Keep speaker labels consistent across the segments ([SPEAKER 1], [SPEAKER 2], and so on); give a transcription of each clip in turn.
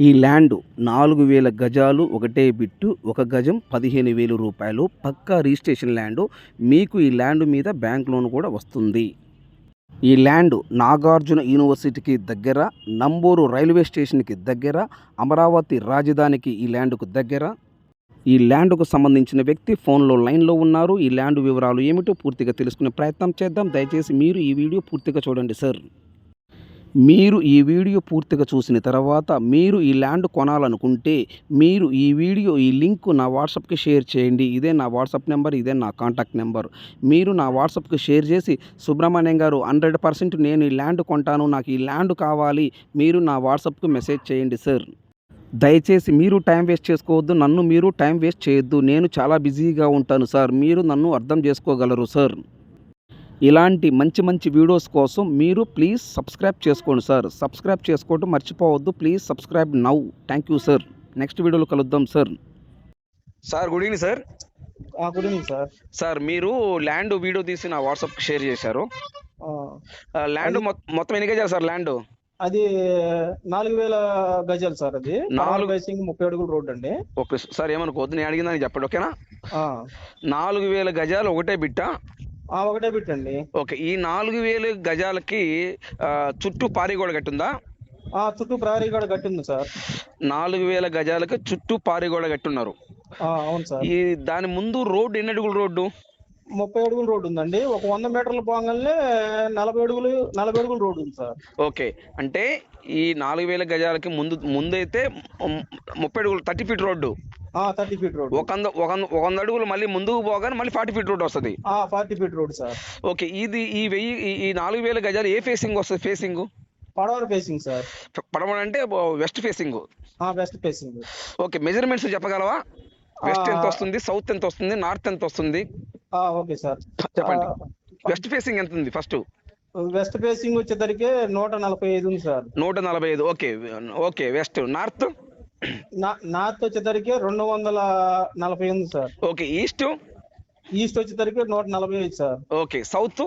[SPEAKER 1] ఈ ల్యాండు 4000 గజాలు ఒకటే బిట్టు. ఒక గజం రూ. 15,000. పక్కా రిజిస్ట్రేషన్ ల్యాండు. మీకు ఈ ల్యాండ్ మీద బ్యాంక్ లోన్ కూడా వస్తుంది. ఈ ల్యాండ్ నాగార్జున యూనివర్సిటీకి దగ్గర, నంబూరు రైల్వే స్టేషన్కి దగ్గర, అమరావతి రాజధానికి ఈ ల్యాండ్కు దగ్గర. ఈ ల్యాండ్కు సంబంధించిన వ్యక్తి ఫోన్లో లైన్లో ఉన్నారు. ఈ ల్యాండ్ వివరాలు ఏమిటో పూర్తిగా తెలుసుకునే ప్రయత్నం చేద్దాం. దయచేసి మీరు ఈ వీడియో పూర్తిగా చూడండి సార్. మీరు ఈ వీడియో పూర్తిగా చూసిన తర్వాత మీరు ఈ ల్యాండ్ కొనాలనుకుంటే మీరు ఈ లింక్ నా వాట్సాప్కి షేర్ చేయండి. ఇదే నా వాట్సాప్ నెంబర్, ఇదే నా కాంటాక్ట్ నెంబర్. మీరు నా వాట్సాప్కి షేర్ చేసి సుబ్రహ్మణ్యం గారు 100% నేను ఈ ల్యాండ్ కొంటాను, నాకు ఈ ల్యాండ్ కావాలి, మీరు నా వాట్సాప్కి మెసేజ్ చేయండి సార్. దయచేసి మీరు టైం వేస్ట్ చేసుకోవద్దు, నన్ను మీరు టైం వేస్ట్ చేయొద్దు. నేను చాలా బిజీగా ఉంటాను సార్, మీరు నన్ను అర్థం చేసుకోగలరు సార్. ఇలాంటి మంచి మంచి వీడియోస్ కోసం మీరు ప్లీజ్ సబ్స్క్రైబ్ చేసుకోండి సార్. సబ్స్క్రైబ్ చేసుకోవడం మర్చిపోవద్దు. Please subscribe now. Thank you sir. Next వీడియోలో కలుద్దాం sir. Sir good evening sir.
[SPEAKER 2] Good evening sir.
[SPEAKER 1] Sir మీరు ల్యాండ్ వీడియో తీసి నా వాట్సాప్కి షేర్ చేశారు. ల్యాండ్ మొత్తం ఎన్ని గజాలు సార్ ల్యాండ్?
[SPEAKER 2] అది 4000 గజాలు సార్. అది 30 అడుగుల రోడ్ అండి.
[SPEAKER 1] ఓకే సార్, ఏమనుకోవద్దు, నేను అడిగిందని చెప్పండి, ఓకేనా? 4000 గజాలు ఒకటే బిట్టా?
[SPEAKER 2] ఒకటే బిట్టండి.
[SPEAKER 1] ఓకే, ఈ 4000 గజాలకి చుట్టూ పారిగోడ కట్టుందా?
[SPEAKER 2] చుట్టూ ప్రహరీ గోడ కట్టింది సార్.
[SPEAKER 1] 4000 గజాలకి చుట్టూ పారిగోడ కట్టున్నారు.
[SPEAKER 2] అవును సార్.
[SPEAKER 1] ఈ దాని ముందు రోడ్డు ఎన్ని అడుగుల రోడ్డు?
[SPEAKER 2] 30 అడుగుల రోడ్డు ఉందండి. ఒక 100 మీటర్లు పోగానే 40 అడుగుల రోడ్డు ఉంది సార్.
[SPEAKER 1] ఓకే, అంటే ఈ 4000 గజాలకి ముందైతే 30 అడుగులు 30 ఫీట్ రోడ్డు.
[SPEAKER 2] 30 feet road.
[SPEAKER 1] 100 అడుగులు మళ్ళీ ముందుకు పోగానే మళ్ళీ 40 ఫీట్ రోడ్ వస్తుంది.
[SPEAKER 2] 40 ఫీట్ రోడ్ సార్.
[SPEAKER 1] ఓకే, ఇది ఈ 4000 గజాలు ఏ ఫేసింగ్ వస్తుంది? ఫేసింగ్
[SPEAKER 2] పడవర ఫేసింగ్ సార్.
[SPEAKER 1] పడవర అంటే west facing.
[SPEAKER 2] West facing.
[SPEAKER 1] Okay, measurements చెప్పగలవా? వెస్ట్ ఎంత వస్తుంది, సౌత్ ఎంత వస్తుంది, నార్త్ ఎంత వస్తుంది?
[SPEAKER 2] ఓకే సార్,
[SPEAKER 1] చెప్పండి. వెస్ట్ ఫేసింగ్ ఎంత ఉంది ఫస్ట్?
[SPEAKER 2] వెస్ట్ ఫేసింగ్ వచ్చేసరికి 145 ఉంది sir.
[SPEAKER 1] 145. Okay okay. West. North?
[SPEAKER 2] North వచ్చేసరికి 240 ఉంది సార్.
[SPEAKER 1] ఓకే. ఈస్ట్?
[SPEAKER 2] ఈస్ట్ వచ్చేసరికి 145 sir.
[SPEAKER 1] Okay. South?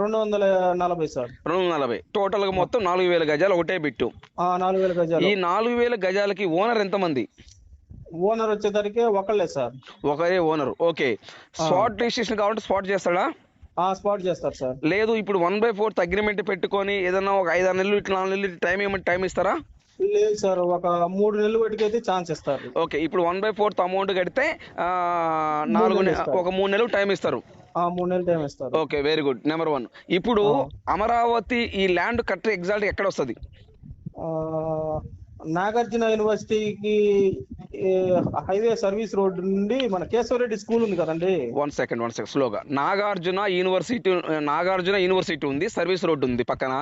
[SPEAKER 2] 240 sir.
[SPEAKER 1] 240. Total గా మొత్తం 4000 గజాలు ఒకటే బిట్టు.
[SPEAKER 2] 4000 గజాలు.
[SPEAKER 1] ఈ 4000 గజాలకి ఓనర్ ఎంత మంది?
[SPEAKER 2] ఓనర్ వచ్చేసరికి ఒకళ్ళే సార్.
[SPEAKER 1] ఒకరే ఓనర్. ఓకే. స్పాట్ రిజిస్ట్రేషన్ కావాలంటే స్పాట్ చేస్తాడా?
[SPEAKER 2] స్పాట్ చేస్తారు సార్.
[SPEAKER 1] లేదు, ఇప్పుడు 1/4 అగ్రిమెంట్ పెట్టుకొని ఏదన్నా ఒక 5-6 నెలలు ఇట్లా 4 నెలలు టైం ఇస్తారా?
[SPEAKER 2] లేదు సార్, ఒక 3 నెలలు బట్టికైతే ఛాన్స్ ఇస్తారు.
[SPEAKER 1] ఓకే, ఇప్పుడు 1/4 అమౌంట్ కడితే ఒక 3 నెలలు టైం ఇస్తారు.
[SPEAKER 2] 3 నెలలు టైం ఇస్తారు.
[SPEAKER 1] Okay, very good. నెంబర్ 1. ఇప్పుడు అమరావతి ఈ ల్యాండ్ కరెక్ట్ ఎగ్జాక్ట్ ఎక్కడ వస్తుంది?
[SPEAKER 2] నాగార్జున యూనివర్సిటీకి హైవే సర్వీస్ రోడ్ నుండి మన కేశవరెడ్డి స్కూల్ ఉంది కదండి.
[SPEAKER 1] వన్ సెకండ్ స్లోగా. నాగార్జున యూనివర్సిటీ ఉంది, సర్వీస్ రోడ్ ఉంది పక్కన.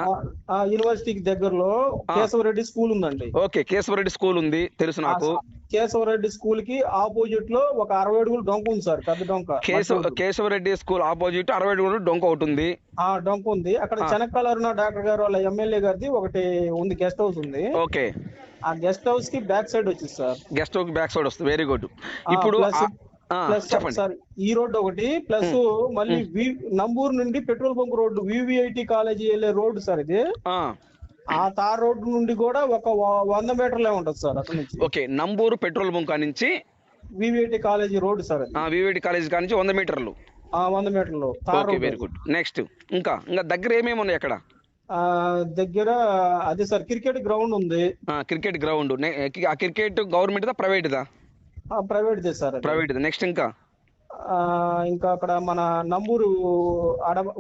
[SPEAKER 2] యూనివర్సిటీకి దగ్గరలో కేశవరెడ్డి స్కూల్ ఉందండి.
[SPEAKER 1] ఓకే, కేశవరెడ్డి స్కూల్ ఉంది, తెలుసు నాకు.
[SPEAKER 2] కేశవరెడ్డి స్కూల్ కి ఆపోజిట్ లో ఒక 60 అడుగులు డొంక ఉంది సార్, పెద్ద డొంక.
[SPEAKER 1] కేశవరెడ్డి స్కూల్ ఆపోజిట్ 60 అడుగులు డొంక ఒకటి ఉంది.
[SPEAKER 2] డొంక ఉంది. అక్కడ చెనక్కాల అరుణ డాక్టర్ గారు వాళ్ళ ఎమ్మెల్యే గారిది ఒకటి ఉంది, గెస్ట్ హౌస్ ఉంది.
[SPEAKER 1] ఓకే,
[SPEAKER 2] ఆ గెస్ట్ హౌస్ కి బ్యాక్ సైడ్ వచ్చింది sir.
[SPEAKER 1] Guest house back side వస్తుంది. Very good. ఇప్పుడు చెప్పండి
[SPEAKER 2] సార్, ఈ రోడ్ ఒకటి ప్లస్ మళ్ళీ నంబూరు నుండి petrol bunk road VVIT college వెళ్ళే రోడ్డు సార్ ఇది. ఆ తార్ రోడ్డు నుండి కూడా ఒక 100 మీటర్లే ఉంటుంది సార్ అక్కడ నుంచి.
[SPEAKER 1] ఓకే, నంబూరు పెట్రోల్ బంక్ నుంచి
[SPEAKER 2] VVIT college road sir.
[SPEAKER 1] VVIT college నుంచి 100 మీటర్లు.
[SPEAKER 2] 100 మీటర్లు.
[SPEAKER 1] Very good. నెక్స్ట్ ఇంకా దగ్గర ఏమేమి ఉన్నాయి అక్కడ?
[SPEAKER 2] దగ్గర అదే సార్, క్రికెట్ గ్రౌండ్ ఉంది.
[SPEAKER 1] Cricket ground. ఆ క్రికెట్ గవర్నమెంట్ దా ప్రైవేట్ దా?
[SPEAKER 2] ప్రైవేట్ దే సార్.
[SPEAKER 1] ప్రైవేట్. నెక్స్ట్ ఇంకా
[SPEAKER 2] అక్కడ మన నంబూరు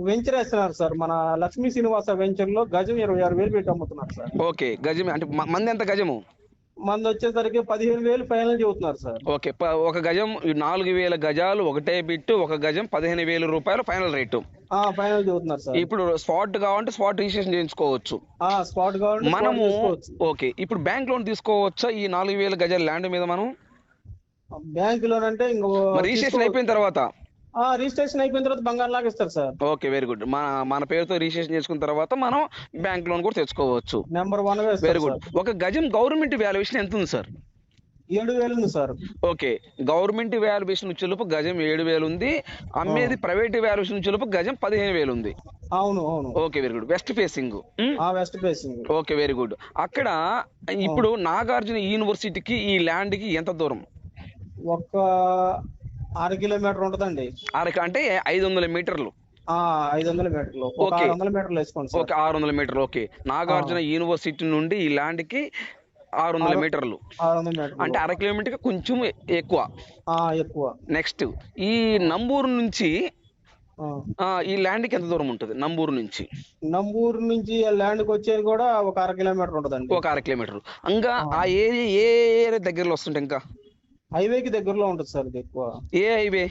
[SPEAKER 2] వెంచర్ వేస్తున్నారు సార్. మన లక్ష్మీ శ్రీనివాస వెంచర్ లో గజం 26,000 పెట్టి అమ్ముతున్నారు సార్.
[SPEAKER 1] ఓకే, గజం అంటే మంది ఎంత గజము?
[SPEAKER 2] మంది వచ్చేసరికి 15,000 ఫైనల్ చెబుతున్నారు సార్.
[SPEAKER 1] ఓకే, ఒక గజం 4000 గజాలు ఒకటే బిట్టు, ఒక గజం 15,000 రూపాయలు ఫైనల్ రేటు.
[SPEAKER 2] ఫైనల్ చెబుతున్నారు సార్.
[SPEAKER 1] ఇప్పుడు స్పాట్ కావాలంటే స్పాట్ రిజిస్ట్రేషన్ చేయించుకోవచ్చు.
[SPEAKER 2] స్పాట్ కావాలంటే
[SPEAKER 1] మనము. ఓకే, ఇప్పుడు బ్యాంక్ లోన్ తీసుకోవచ్చా ఈ 4000 గజాల ల్యాండ్ మీద? మనం
[SPEAKER 2] బ్యాంక్ లోన్ అంటే
[SPEAKER 1] రిజిస్ట్రేషన్ అయిపోయిన తర్వాత
[SPEAKER 2] బంగారం లాగా ఇస్తారు సార్.
[SPEAKER 1] Okay, very good. మన పేరుతో రిజిస్ట్రేషన్ చేసుకున్న తర్వాత మనం బ్యాంక్ లోన్ కూడా తెచ్చుకోవచ్చు.
[SPEAKER 2] నెంబర్ 1.
[SPEAKER 1] Very good. ఒక గజం గవర్నమెంట్ వాల్యుయేషన్ ఎంత ఉంది సార్?
[SPEAKER 2] 7,000 ఉంది సార్.
[SPEAKER 1] ఓకే, గవర్నమెంట్ వాల్యుయేషన్ వచ్చేలోపు గజం 7,000 ఉంది, అమ్మేది ప్రైవేట్ వాల్యుయేషన్ వచ్చేలోపు గజం 15,000 ఉంది.
[SPEAKER 2] అవును అవును.
[SPEAKER 1] Okay, very good. West facing.
[SPEAKER 2] West facing.
[SPEAKER 1] Okay, very good. అక్కడ ఇప్పుడు నాగార్జున యూనివర్సిటీకి ఈ ల్యాండ్ కి ఎంత దూరం?
[SPEAKER 2] ఒక 6 కిలోమీటర్ ఉంటదండి.
[SPEAKER 1] అంటే 500 మీటర్లు.
[SPEAKER 2] 500 మీటర్లు, ఒక 600 మీటర్లు వేసుకోండి సార్.
[SPEAKER 1] ఓకే, 600 మీటర్లు. ఓకే, నాగార్జున యూనివర్సిటీ నుండి ఈ ల్యాండ్ కి 600 మీటర్లు.
[SPEAKER 2] 600 మీటర్లు
[SPEAKER 1] అంటే 1/2 కిలోమీటర్ కొంచెం ఎక్కువ.
[SPEAKER 2] ఎక్కువ.
[SPEAKER 1] నెక్స్ట్, ఈ నంబూరు నుంచి ఈ ల్యాండ్ కి ఎంత దూరం ఉంటుంది? నంబూరు నుంచి
[SPEAKER 2] ల్యాండ్ కి వచ్చేది కూడా ఒక 1/2 కిలోమీటర్ ఉంటదండి.
[SPEAKER 1] ఒక 1/2 కిలోమీటర్. ఇంకా ఆ ఏరియా ఏ ఏరియా దగ్గరలో వస్తుంటే ఇంకా
[SPEAKER 2] హైవేకి దగ్గరలో ఉంటుంది సార్. ఇది ఎక్కువ
[SPEAKER 1] ఏ హైవే?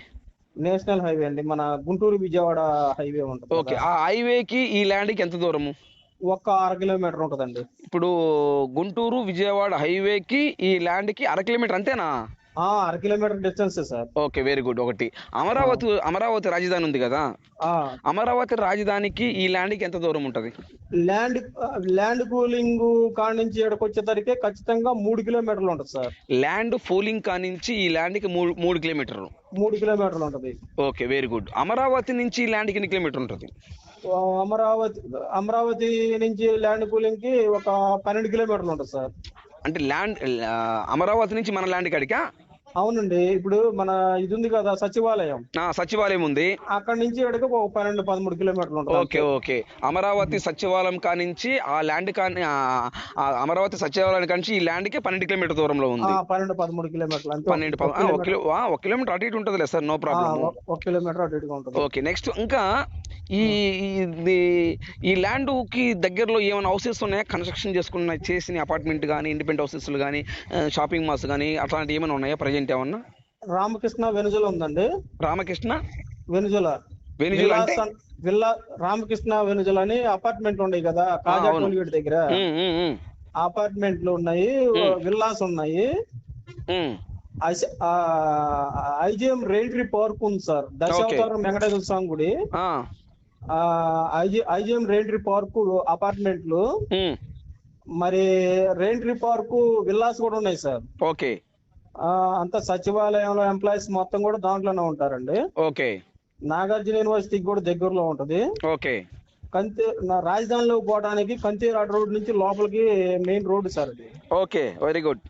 [SPEAKER 2] నేషనల్ హైవే అండి, మన గుంటూరు విజయవాడ హైవే ఉంటుంది.
[SPEAKER 1] ఓకే, ఆ హైవేకి ఈ ల్యాండ్ కి ఎంత దూరము?
[SPEAKER 2] ఒక 1/2 కిలోమీటర్ ఉంటదండి.
[SPEAKER 1] ఇప్పుడు గుంటూరు విజయవాడ హైవేకి ఈ ల్యాండ్ కి 1/2 కిలోమీటర్ అంతేనా?
[SPEAKER 2] 1/2 kilometre distance sir.
[SPEAKER 1] Okay, very good. ఒకటి, అమరావతి రాజధాని ఉంది కదా, అమరావతి రాజధానికి ఈ ల్యాండ్ కి ఎంత దూరం ఉంటది?
[SPEAKER 2] ల్యాండ్ కూలింగ్ కాడ నుంచి ఇక్కడికి వచ్చేసరికి ఖచ్చితంగా 3 కిలోమీటర్లు ఉంటుంది సార్.
[SPEAKER 1] ల్యాండ్ పూలింగ్ కాడ నుంచి ఈ ల్యాండ్ కి 3 కిలోమీటర్లు.
[SPEAKER 2] 3 కిలోమీటర్లు ఉంటది.
[SPEAKER 1] Okay, very good. అమరావతి నుంచి ఈ ల్యాండ్ కి ఎన్ని కిలోమీటర్ ఉంటుంది?
[SPEAKER 2] అమరావతి నుంచి ల్యాండ్ కూలింగ్ కి ఒక 12 కిలోమీటర్లు ఉంటుంది సార్.
[SPEAKER 1] అంటే అమరావతి నుంచి మన ల్యాండ్ కాడికా?
[SPEAKER 2] అవునండి. ఇప్పుడు మన ఇది ఉంది కదా సచివాలయం,
[SPEAKER 1] సచివాలయం ఉంది,
[SPEAKER 2] అక్కడ నుంచి ఇక్కడికి ఒక 12-13 కిలోమీటర్లు ఉంటుంది.
[SPEAKER 1] Okay okay. అమరావతి సచివాలయం కానించి ఆ ల్యాండ్ అమరావతి సచివాలయం కానించి ఈ ల్యాండ్ కి 12 కిలోమీటర్ దూరంలో ఉంది.
[SPEAKER 2] 12-13 కిలోమీటర్లు అంటే
[SPEAKER 1] 1 కిలోమీటర్ అటు ఇటు ఉంటది సార్, నో ప్రాబ్లం.
[SPEAKER 2] 1 కిలోమీటర్ అటు ఇటుగా ఉంటుంది.
[SPEAKER 1] ఓకే, నెక్స్ట్, ఇంకా ఈ ల్యాండ్ కి దగ్గరలో ఏమైనా హౌసెస్ ఉన్నాయా? కన్స్ట్రక్షన్ చేసిన అపార్ట్మెంట్ కానీ, ఇండిపెండెంట్ హౌసెస్ కానీ, షాపింగ్ మాల్స్ కానీ అట్లాంటివి ఏమైనా ఉన్నాయా ప్రజెంట్ ఏమన్నా?
[SPEAKER 2] రామకృష్ణ వెనుజుల ఉందండి.
[SPEAKER 1] రామకృష్ణ
[SPEAKER 2] వెనుజుల
[SPEAKER 1] అంటే
[SPEAKER 2] విల్లా రామకృష్ణ వెనుజుల అని అపార్ట్మెంట్ ఉన్నాయి కదా కాజా టోల్గేట్ దగ్గర, అపార్ట్మెంట్లు ఉన్నాయి, విల్లాస్ ఉన్నాయి. ఐజిఎం రెయిన్ట్రీ పార్క్ ఉంది సార్, దశావతారం వెంకటేశ్వర స్వామి గుడి. ఐజిఎం రెయిన్ట్రీ పార్క్ అపార్ట్మెంట్లు, మరి రెయిన్ట్రీ పార్క్ విల్లాస్ కూడా ఉన్నాయి సార్.
[SPEAKER 1] ఓకే,
[SPEAKER 2] అంతా సచివాలయంలో ఎంప్లాయీస్ మొత్తం కూడా దాంట్లోనే ఉంటారండి.
[SPEAKER 1] ఓకే,
[SPEAKER 2] నాగార్జున యూనివర్సిటీకి కూడా దగ్గరలో ఉంటది.
[SPEAKER 1] ఓకే,
[SPEAKER 2] రాజధానిలో పోవడానికి కంతీరాట్ రోడ్ నుంచి లోపలికి మెయిన్ రోడ్ సార్ అది.
[SPEAKER 1] Okay, very good.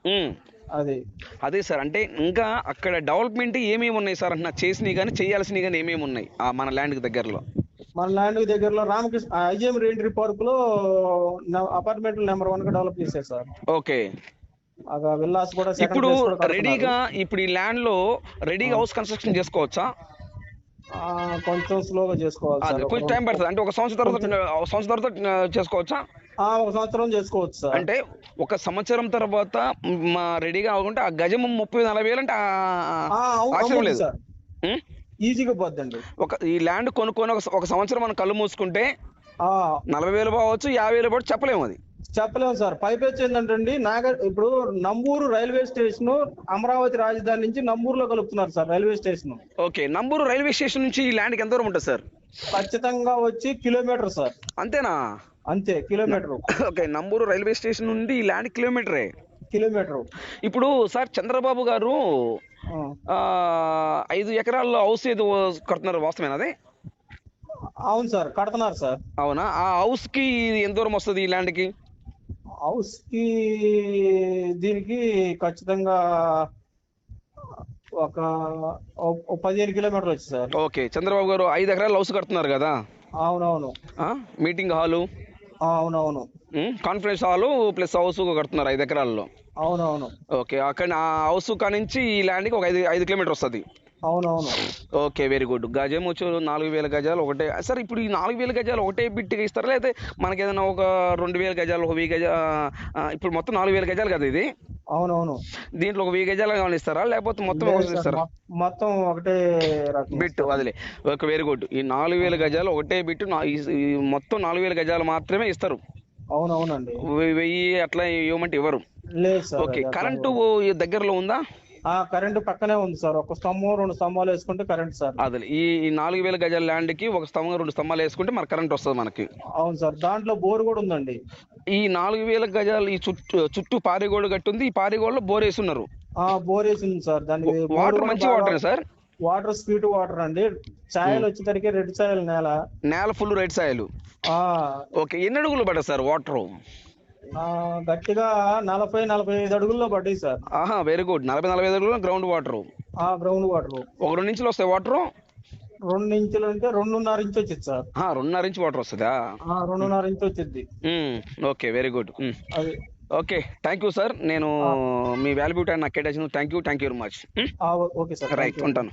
[SPEAKER 1] అదే సార్, అంటే ఇంకా అక్కడ డెవలప్మెంట్ ఏమేమి ఉన్నాయి సార్ అంటున్నా? చేసినవి కానీ చేయాల్సినవి కానీ ఏమేమి ఉన్నాయి మన ల్యాండ్ కి దగ్గరలో?
[SPEAKER 2] మన ల్యాండ్ కి దగ్గరలో రామకృష్ణ ఐజిఎం రెయిన్ట్రీ పార్క్ లో అపార్ట్మెంట్ నెంబర్ 1 గా డెవలప్ చేశారు సార్.
[SPEAKER 1] ఓకే,
[SPEAKER 2] విల్లాస్ కూడా
[SPEAKER 1] ఇప్పుడు రెడీగా, ఇప్పుడు ఈ ల్యాండ్ లో రెడీగా హౌస్ కన్స్ట్రక్షన్ చేసుకోవచ్చా?
[SPEAKER 2] కొంచెం స్లోగా చేసుకోవాలి,
[SPEAKER 1] కొంచెం టైం పడుతుంది. అంటే ఒక సంవత్సరం తర్వాత చేసుకోవచ్చా?
[SPEAKER 2] 1 సంవత్సరం చేసుకోవచ్చు సార్.
[SPEAKER 1] అంటే 1 సంవత్సరం తర్వాత రెడీగా అవ్వకుంటే ఆ గజం 30-40 వేలు అంటే ఆశ్చర్యం లేదు
[SPEAKER 2] సార్, ఈజీగా పోద్దండి.
[SPEAKER 1] ఈ ల్యాండ్ కొనుక్కొని 1 సంవత్సరం మనం కళ్ళు మూసుకుంటే 40 వేలు పోవచ్చు, 50 వేలు పోవచ్చు, చెప్పలేము. అది
[SPEAKER 2] చెప్పలేము సార్. పైపెచ్చి ఏంటంటే ఇప్పుడు నంబూరు రైల్వే స్టేషన్ అమరావతి రాజధాని నుంచి నంబూరులో కలుపుతున్నారు sir railway station.
[SPEAKER 1] Okay, Namburu railway station నుంచి ఈ ల్యాండ్ కి ఎంత దూరం ఉంటుంది సార్?
[SPEAKER 2] ఖచ్చితంగా వచ్చి కిలోమీటర్ సార్.
[SPEAKER 1] అంతేనా?
[SPEAKER 2] అంతే, kilometre.
[SPEAKER 1] Okay, Namburu railway station నుండి ఈ ల్యాండ్ కిలోమీటర్.
[SPEAKER 2] ఇప్పుడు
[SPEAKER 1] సార్ చంద్రబాబు గారు 5 ఎకరాల్లో హౌస్ ఏదో కడుతున్నారు, వాస్తవేనా అది?
[SPEAKER 2] అవును సార్, కడుతున్నారు సార్.
[SPEAKER 1] అవునా? ఆ హౌస్ కి ఎంత దూరం వస్తుంది ఈ ల్యాండ్ కి?
[SPEAKER 2] హౌస్ కి దీనికి ఖచ్చితంగా ఒక 15 కిలోమీటర్లు వచ్చి సార్.
[SPEAKER 1] ఓకే, చంద్రబాబు గారు 5 ఎకరాలు హౌస్ కడుతున్నారు కదా?
[SPEAKER 2] అవునవును.
[SPEAKER 1] మీటింగ్ హాలు,
[SPEAKER 2] అవునవును,
[SPEAKER 1] కాన్ఫరెన్స్ హాల్ ప్లస్ హౌస్ కడుతున్నారు 5 ఎకరాల్లో.
[SPEAKER 2] అవునవును.
[SPEAKER 1] ఓకే, అక్కడ ఆ హౌస్ కానించి ఈ ల్యాండ్ కి ఒక 5 కిలోమీటర్ వస్తుంది.
[SPEAKER 2] అవునవును.
[SPEAKER 1] Okay, very good. గజం వచ్చి 4,000 గజాలు ఒకటే సార్. ఇప్పుడు ఈ 4,000 గజాలు ఒకటే బిట్గా ఇస్తారా, లేకపోతే మనకి ఏదైనా ఒక 2,000 గజాలు, 1,000 గజాలు? ఇప్పుడు మొత్తం 4,000 గజాలు కదా ఇది?
[SPEAKER 2] అవునవును.
[SPEAKER 1] దీంట్లో ఒక 1000 గజాలు కావాలి ఇస్తారా, లేకపోతే మొత్తం ఇస్తారా?
[SPEAKER 2] మొత్తం ఒకటే
[SPEAKER 1] బిట్ వదిలే. Okay, very good. ఈ 4,000 గజాలు ఒకటే బిట్, మొత్తం 4,000 గజాలు మాత్రమే ఇస్తారు.
[SPEAKER 2] అవునవునండి.
[SPEAKER 1] 1000 అట్లా ఇవ్వమంటే ఇవ్వరు. ఓకే, కరెంటు దగ్గరలో ఉందా?
[SPEAKER 2] కరెంటు పక్కనే ఉంది సార్. 1 స్తంభం 2 స్తంభాలు వేసుకుంటే కరెంట్ సార్.
[SPEAKER 1] అదే, ఈ 4,000 గజాల ల్యాండ్ కి 1 స్తంభం 2 స్తంభాలు వేసుకుంటే మనకు కరెంట్ వస్తుంది మనకి.
[SPEAKER 2] అవును సార్, దాంట్లో బోర్ కూడా ఉందండి.
[SPEAKER 1] ఈ 4,000 గజాలు ఈ చుట్టూ పారిగోడు గట్టి ఉంది, ఈ పారిగోడులో బోర్ వేస్తున్నారు.
[SPEAKER 2] బోర్ వేసింది సార్. దానికి
[SPEAKER 3] వాటర్ మంచి water sir?
[SPEAKER 2] Water sweet water అండి. సాయిల్ వచ్చేసరికి రెడ్ సాయిల్
[SPEAKER 3] నేల ఫుల్ రెడ్ సాయిల్. ఓకే, ఎన్ని అడుగులు పడ్డా సార్ వాటర్?
[SPEAKER 2] గట్టిగా 40-45 అడుగుల్లో పడ్డాయి సార్.
[SPEAKER 3] Very good. 40-45 అడుగులు గ్రౌండ్ వాటర్.
[SPEAKER 2] గ్రౌండ్ వాటర్
[SPEAKER 3] ఒక 2 ఇంచులు వస్తాయి వాటర్?
[SPEAKER 2] 2 ఇంచులు అంటే 2.5 ఇంచు వచ్చింది సార్.
[SPEAKER 3] 2.5 ఇంచు వాటర్ వస్తుందా?
[SPEAKER 2] 2.5 ఇంచు వచ్చింది.
[SPEAKER 3] Okay, very good.
[SPEAKER 2] అది
[SPEAKER 3] ఓకే, థ్యాంక్ యూ సార్. నేను మీ వాల్యుబుల్ టైం నాకు కేటాయించిన thank you very much.
[SPEAKER 2] Okay sir,
[SPEAKER 3] right, ఉంటాను.